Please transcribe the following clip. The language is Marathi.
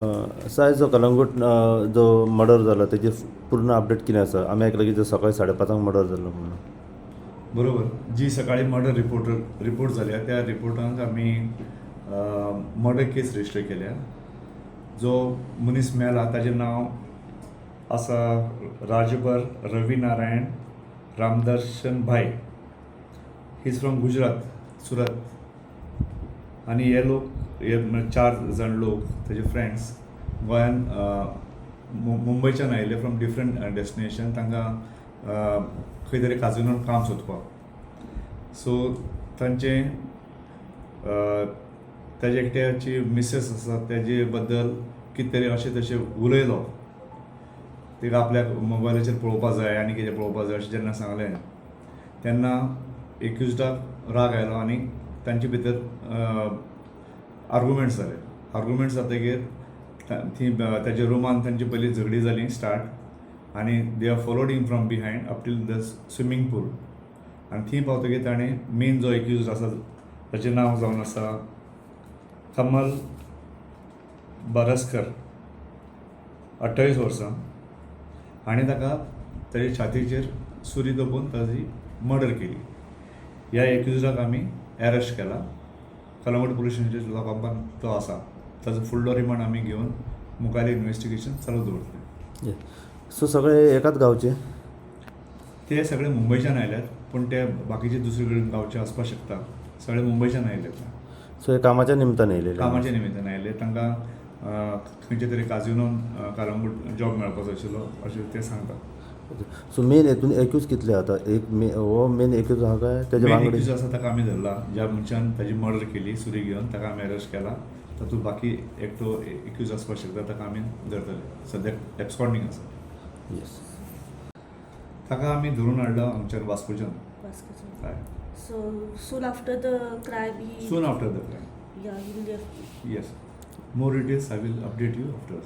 साय जो कलंगूट जो मर्डर जाला तेजी पूर्ण अपडेट कितें आसा? आमी आयकलां की जो सकाळी 5:30 मर्डर जालो म्हणून. बरोबर. जी सकाळी मर्डर रिपोर्ट झाल्या त्या रिपोर्टांत आमी मर्डर केस रजिस्टर केल्या. जो मनीस मेला ताचें नांव आसा राजबर रवी नारायण रामदर्शन भाई. He is from Gujarat, Surat. आनी हे लोक हे 4 जाण लोक तेजे फ्रेंड्स गोंयान मुंबयच्यान आयिल्ले फ्रॉम डिफरंट डेस्टिनेशन. तांकां खंय तरी काजिनोन काम सोदपाक. सो तांचे ताजे एकट्याची मिसेस आसा तेजे बद्दल कितें तरी अशें तशें उलयलो. तिका आपल्याक मोबायलाचेर पळोवपा जाय आनी कितें पळोवपा जाय अशें जेन्ना सांगलें तेन्ना एक्युज्डाक राग आयलो आनी तांचे भितर आर्गुमेंट्स जाले. आर्गुमेंट्स जातकीर ती ताच्या रुमान तांची पयली झगडी जाली स्टार्ट आनी they are followed him from behind up till the swimming pool. आनी थंय पावतकीर ताणें मेन जो एक्युज्ड आसा ताचें नांव जावन आसा कमल बारस्कर, 28 वर्सां. आनी ताका ताचे छातीचेर सुरी दवरून ताची मर्डर केली. ह्या एक्युज्डाक आमी अरेस्ट केला. कलंगूट पुलीस स्टेशनाच्या लॉकअपान तो आसा. ताजो फुडलो रिमांड आमी घेवन मुखावेलें इन्व्हेस्टिगेशन चालू दवरतले. सो सगळे एकाच गांवचे? ते सगळे मुंबयच्यान आयल्यात, पूण ते बाकीचे दुसरे कडेन गांवचे आसपाक शकता. सगळे मुंबयच्यान आयल्यात. सो हे कामाच्या निमतान येयलेले? कामाच्या निमित्तान आयले. तांकां खंयचे तरी काजिनोन कलंगूट जॉब मेळपाचो आशिल्लो अशें ते सांगतात. सो मेन हेतून एक्यूज कितले आता? हो मेन एक्यूज आहा काय तेजे वांगडी? एक्यूज आसा ताका आमी धरला. ज्या मनशान ताची मर्डर केली सुरी घेवन ताका आमी अरेस्ट केला. तातूंत बाकी एकटो एक्यूज आसपाक शकता ताका आमी धरतले. सद्याक एब्सकॉंडिंग आसा. येस. ताका आमी धरून हाडला हांगच्यान वास्कोच्यान. हय. So soon after the crime, he Soon after the crime. yeah he left. Yes. More details I will update you after.